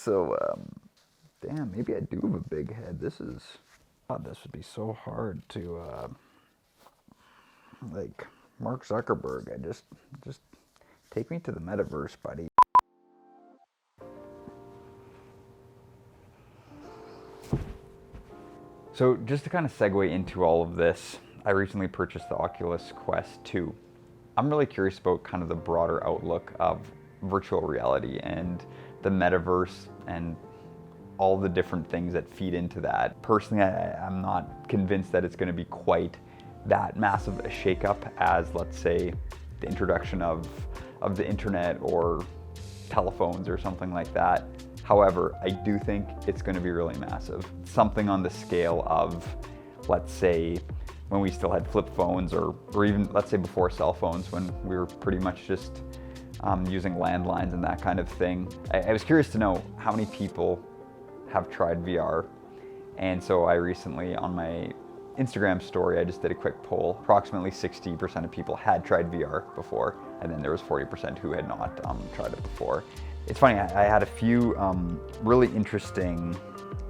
So, damn, maybe I do have a big head. God, this would be so hard to, like, Mark Zuckerberg. Just take me to the metaverse, buddy. So, just to kind of segue into all of this, I recently purchased the Oculus Quest 2. I'm really curious about kind of the broader outlook of virtual reality and the metaverse and all the different things that feed into that. Personally, I'm not convinced that it's going to be quite that massive a shakeup as, let's say, the introduction of the internet or telephones or something like that. However, I do think it's going to be really massive. Something on the scale of, let's say, when we still had flip phones or even, let's say, before cell phones, when we were pretty much just using landlines and that kind of thing. I was curious to know how many people have tried VR. And so I recently, on my Instagram story, I just did a quick poll. Approximately 60% of people had tried VR before, and then there was 40% who had not tried it before. It's funny, I had a few really interesting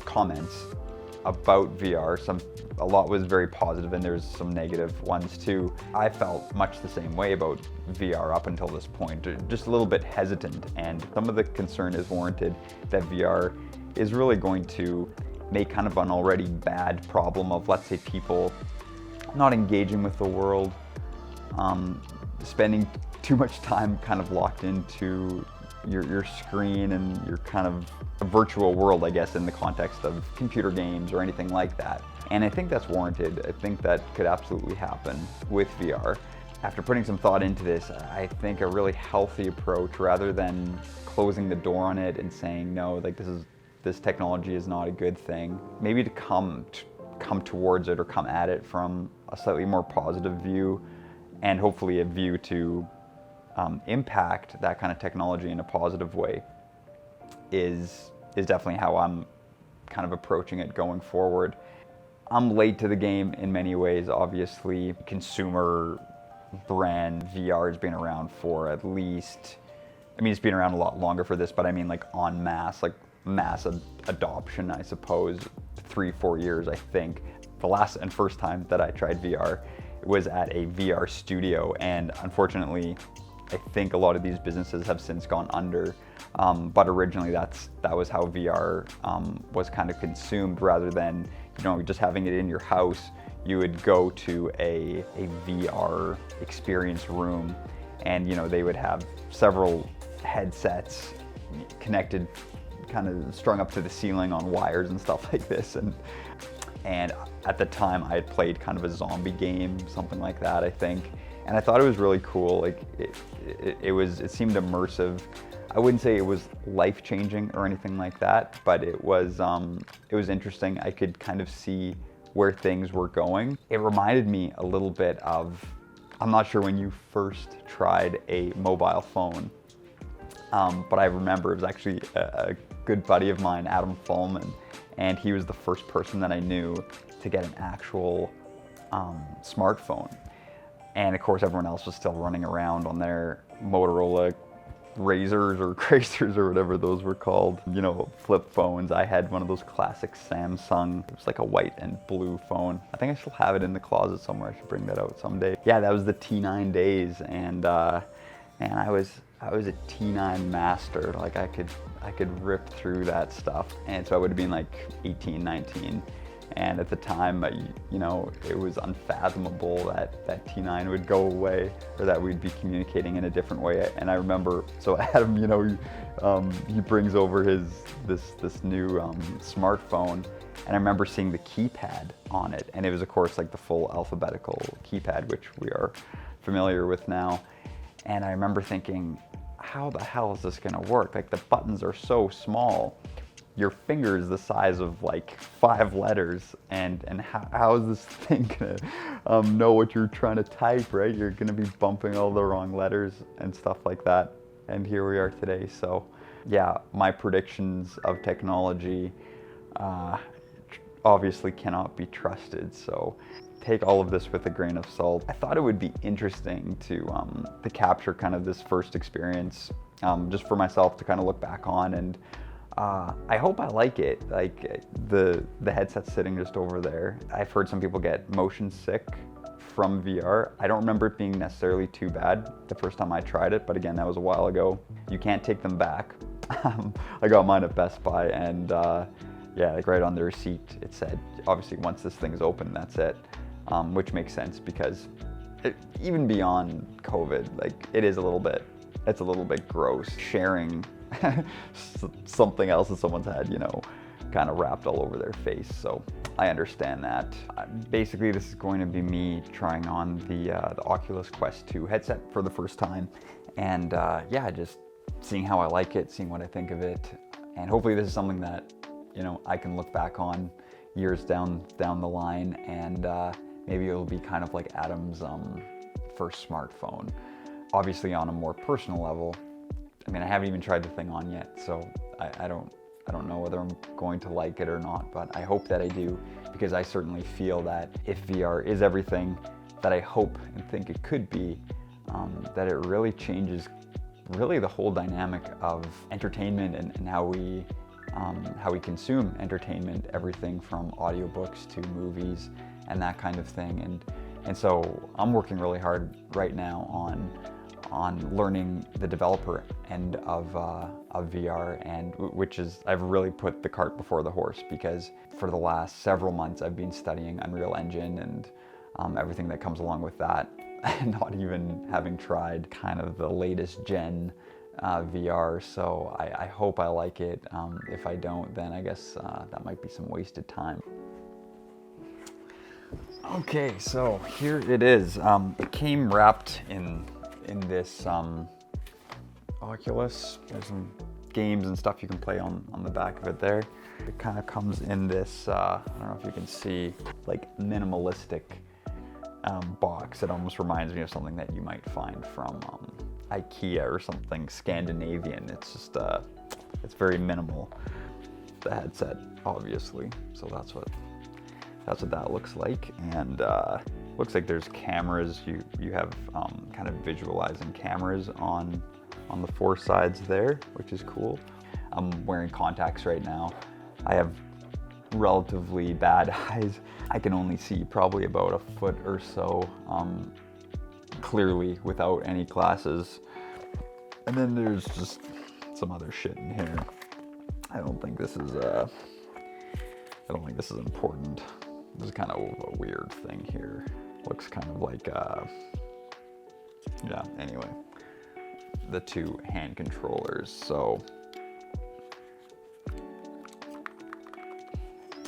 comments about VR. A lot was very positive, and there's some negative ones too. I felt much the same way about VR up until this point, just a little bit hesitant, and some of the concern is warranted that VR is really going to make kind of an already bad problem of, let's say, people not engaging with the world, spending too much time kind of locked into your screen and your kind of a virtual world, I guess, in the context of computer games or anything like that. And I think that's warranted. I think that could absolutely happen with VR. After putting some thought into this, I think a really healthy approach, rather than closing the door on it and saying, no, like this technology is not a good thing, maybe to come towards it or come at it from a slightly more positive view, and hopefully a view to impact that kind of technology in a positive way is definitely how I'm kind of approaching it going forward. I'm late to the game in many ways, obviously. Consumer brand VR has been around for at least, I mean, it's been around a lot longer for this, but I mean like en masse, like mass adoption, I suppose, 3-4 years, I think. The last and first time that I tried VR was at a VR studio, and unfortunately, I think a lot of these businesses have since gone under, but originally that was how VR was kind of consumed. Rather than, you know, just having it in your house, you would go to a VR experience room, and, you know, they would have several headsets connected, kind of strung up to the ceiling on wires and stuff like this. And at the time I had played kind of a zombie game, something like that, I think. And I thought it was really cool. Like it seemed immersive. I wouldn't say it was life-changing or anything like that, but it was interesting. I could kind of see where things were going. It reminded me a little bit of, I'm not sure when you first tried a mobile phone, but I remember it was actually a good buddy of mine, Adam Fallman, and he was the first person that I knew to get an actual smartphone. And of course, everyone else was still running around on their Motorola Razors or Cracers or whatever those were called, you know, flip phones. I had one of those classic Samsung. It was like a white and blue phone. I think I still have it in the closet somewhere. I should bring that out someday. Yeah, that was the T9 days, and I was a T9 master. Like I could rip through that stuff. And so I would have been like 18, 19. And at the time, you know, it was unfathomable that T9 would go away, or that we'd be communicating in a different way. And I remember, so Adam, you know, he brings over this new smartphone, and I remember seeing the keypad on it, and it was, of course, like the full alphabetical keypad, which we are familiar with now. And I remember thinking, how the hell is this gonna work? Like, the buttons are so small. Your finger is the size of like 5 letters, and how is this thing gonna know what you're trying to type, right? You're gonna be bumping all the wrong letters and stuff like that. And here we are today. So yeah, my predictions of technology obviously cannot be trusted. So take all of this with a grain of salt. I thought it would be interesting to capture kind of this first experience, just for myself to kind of look back on and I hope I like it. Like the headset's sitting just over there. I've heard some people get motion sick from VR. I don't remember it being necessarily too bad the first time I tried it, but again, that was a while ago. You can't take them back. I got mine at Best Buy, and yeah, like right on the receipt, it said, obviously once this thing's open, that's it, which makes sense because even beyond COVID, like it's a little bit gross sharing something else in someone's head, you know, kind of wrapped all over their face. So I understand that. Basically, this is going to be me trying on the Oculus Quest 2 headset for the first time, and yeah, just seeing how I like it, seeing what I think of it, and hopefully this is something that, you know, I can look back on years down the line, and maybe it'll be kind of like Adam's first smartphone. Obviously, on a more personal level, I mean, I haven't even tried the thing on yet, so I don't know whether I'm going to like it or not, but I hope that I do, because I certainly feel that if VR is everything that I hope and think it could be, that it really changes really the whole dynamic of entertainment and how we consume entertainment, everything from audiobooks to movies and that kind of thing. And so I'm working really hard right now on learning the developer end of VR, and which is, I've really put the cart before the horse, because for the last several months I've been studying Unreal Engine and everything that comes along with that, and not even having tried kind of the latest gen VR. So I hope I like it. If I don't, then I guess that might be some wasted time. Okay, so here it is. It came wrapped in this Oculus. There's some games and stuff you can play on the back of it there. It kind of comes in this, I don't know if you can see, like minimalistic box. It almost reminds me of something that you might find from IKEA or something Scandinavian. It's just, it's very minimal, the headset, obviously. So that's what that looks like. And looks like there's cameras. You have kind of visualizing cameras on the four sides there, which is cool. I'm wearing contacts right now. I have relatively bad eyes. I can only see probably about a foot or so clearly without any glasses. And then there's just some other shit in here. I don't think this is important. This is kind of a weird thing here. Looks kind of like yeah, anyway. The two hand controllers. So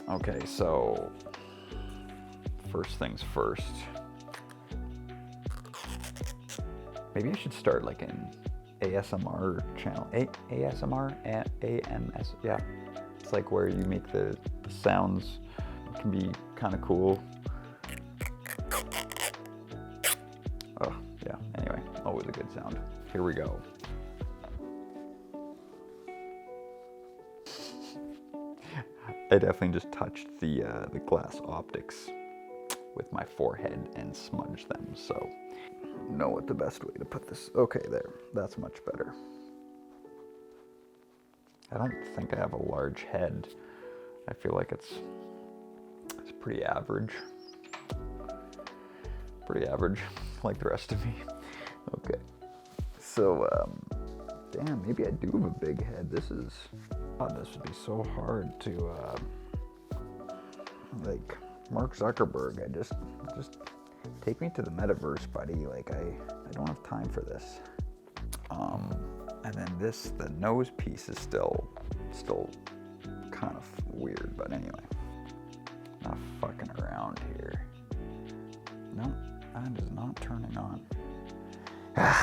okay, so first things first. Maybe I should start like an ASMR channel. ASMR? AMS, yeah. It's like where you make the sounds. It can be kind of cool. Oh, yeah, anyway, always a good sound. Here we go. I definitely just touched the glass optics with my forehead and smudged them, so I know what the best way to put this. Okay, there, that's much better. I don't think I have a large head. I feel like it's pretty average. Pretty average, like the rest of me. Okay, so damn, maybe I do have a big head. This would be so hard to like Mark Zuckerberg. I just take me to the Metaverse, buddy. Like I don't have time for this. And then the nose piece is still kind of weird, but anyway, not fucking around here. No, that is not turning on.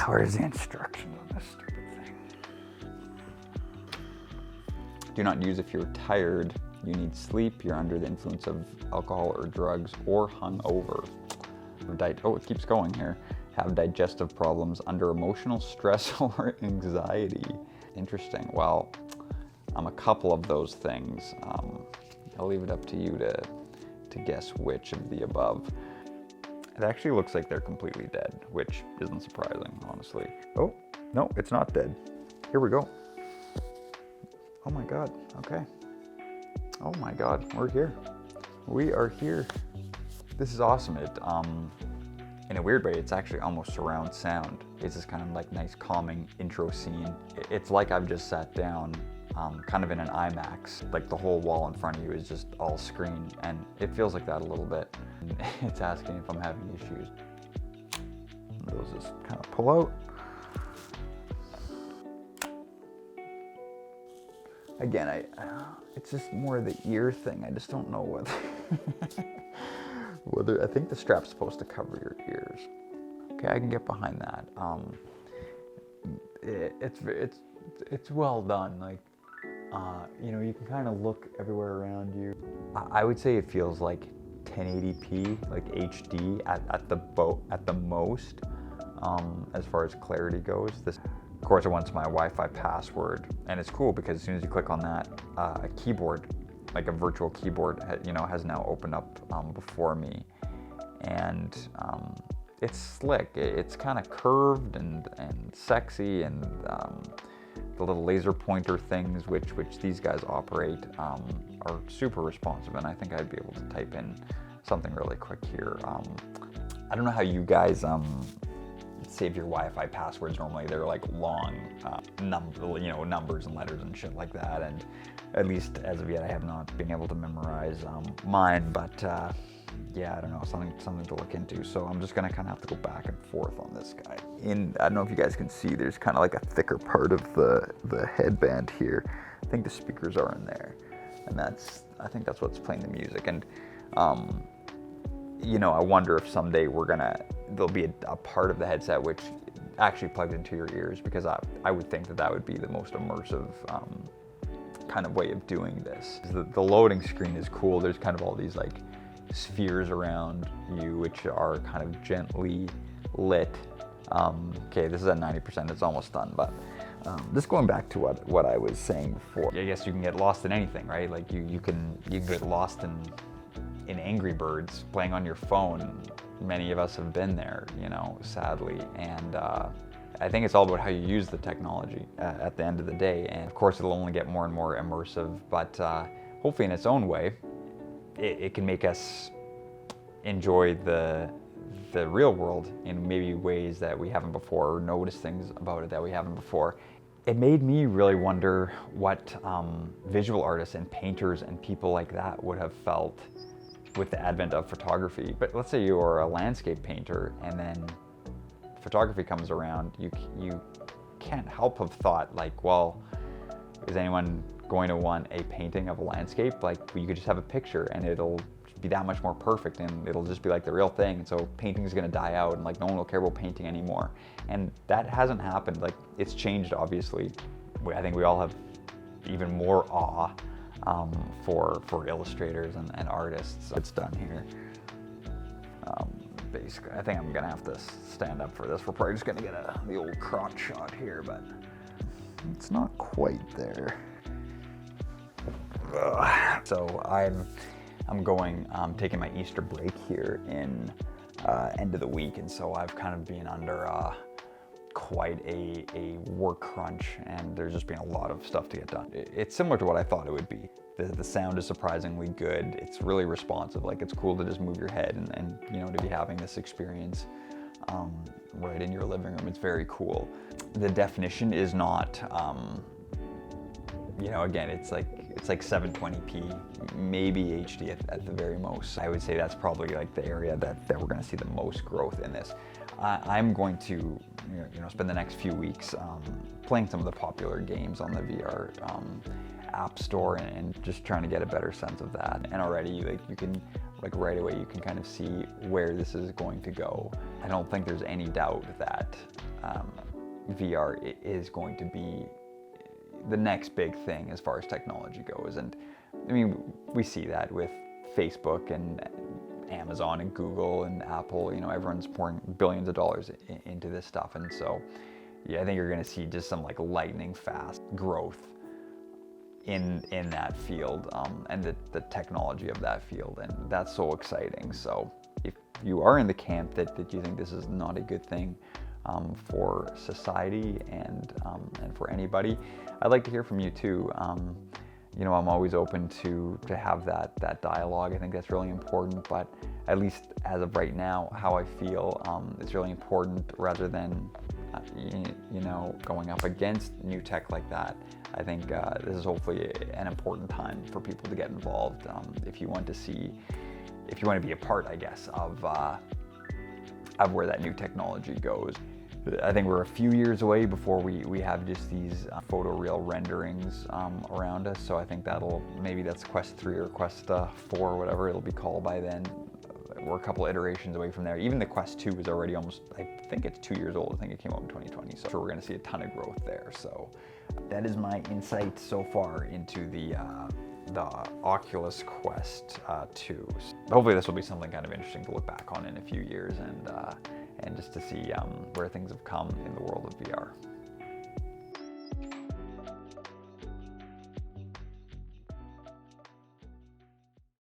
Where's the instructions on this stupid thing? Do not use if you're tired, you need sleep, you're under the influence of alcohol or drugs, or hungover. Oh, it keeps going here. Have digestive problems, under emotional stress or anxiety. Interesting. Well, I'm a couple of those things. I'll leave it up to you to guess which of the above. It actually looks like they're completely dead, which isn't surprising, honestly. Oh, no, it's not dead. Here we go. Oh my God, okay. Oh my God, we're here. We are here. This is awesome. In a weird way, it's actually almost surround sound. It's this kind of like nice calming intro scene. It's like I've just sat down kind of in an IMAX. Like the whole wall in front of you is just all screen, and it feels like that a little bit. It's asking if I'm having issues. Those just kind of pull out. Again, it's just more the ear thing. I just don't know whether I think the strap's supposed to cover your ears. Okay, I can get behind that. It's well done. Like, you can kind of look everywhere around you. I would say it feels like 1080p, like HD at the most, as far as clarity goes. Of course, it wants my Wi-Fi password, and it's cool because as soon as you click on that, a keyboard, like a virtual keyboard, has now opened up before me, and it's slick. It's kind of curved and sexy, and the little laser pointer things which these guys operate are super responsive, and I think I'd be able to type in something really quick here. I don't know how you guys save your Wi-Fi passwords. Normally they're like long numbers and letters and shit like that, and at least as of yet I have not been able to memorize mine, but yeah, I don't know, something to look into. So I'm just gonna kind of have to go back and forth on this guy. I don't know if you guys can see, there's kind of like a thicker part of the headband here. I think the speakers are in there, and I think that's what's playing the music. And I wonder if someday there'll be a part of the headset which actually plugs into your ears, because I would think that would be the most immersive kind of way of doing this. The loading screen is cool. There's kind of all these like spheres around you which are kind of gently lit. Okay, this is at 90%, it's almost done, but just going back to what I was saying before. I guess you can get lost in anything, right? Like you can get lost in Angry Birds playing on your phone. Many of us have been there, sadly, and I think it's all about how you use the technology at the end of the day. And of course it'll only get more and more immersive, but hopefully in its own way it can make us enjoy the real world in maybe ways that we haven't before, or notice things about it that we haven't before. It made me really wonder what visual artists and painters and people like that would have felt with the advent of photography. But let's say you're a landscape painter and then photography comes around, you can't help have thought like, well, is anyone going to want a painting of a landscape? Like, you could just have a picture and it'll be that much more perfect, and it'll just be like the real thing. And so painting is going to die out, and like no one will care about painting anymore. And that hasn't happened. Like, it's changed, obviously. I think we all have even more awe for illustrators and artists. It's done here. Basically, I think I'm gonna have to stand up for this. We're probably just gonna get the old crotch shot here, but it's not quite there. So I'm going, taking my Easter break here in end of the week, and so I've kind of been under quite a work crunch, and there's just been a lot of stuff to get done. It's similar to what I thought it would be. The sound is surprisingly good. It's really responsive. Like, it's cool to just move your head and to be having this experience right in your living room. It's very cool. The definition is not, again, it's like 720p, maybe HD at the very most. I would say that's probably like the area that we're gonna see the most growth in this. I'm going to spend the next few weeks playing some of the popular games on the VR app store and just trying to get a better sense of that. And already you can right away you can kind of see where this is going to go. I don't think there's any doubt that VR is going to be the next big thing as far as technology goes. And I mean, we see that with Facebook and Amazon and Google and Apple. Everyone's pouring billions of dollars into this stuff, and so yeah, I think you're going to see just some like lightning fast growth in that field, and the technology of that field, and that's so exciting. So if you are in the camp that you think this is not a good thing, for society and for anybody. I'd like to hear from you too. You know, I'm always open to have that dialogue. I think that's really important, but at least as of right now, how I feel, it's really important rather than, you know, going up against new tech like that. I think this is hopefully an important time for people to get involved if you want to be a part, I guess, of where that new technology goes. I think we're a few years away before we have just these photoreal renderings around us. So I think maybe that's Quest 3 or Quest 4 or whatever it'll be called by then. We're a couple iterations away from there. Even the Quest 2 is already almost, I think it's 2 years old. I think it came out in 2020. So we're gonna see a ton of growth there. So that is my insight so far into the Oculus Quest 2. Hopefully this will be something kind of interesting to look back on in a few years and just to see where things have come in the world of VR.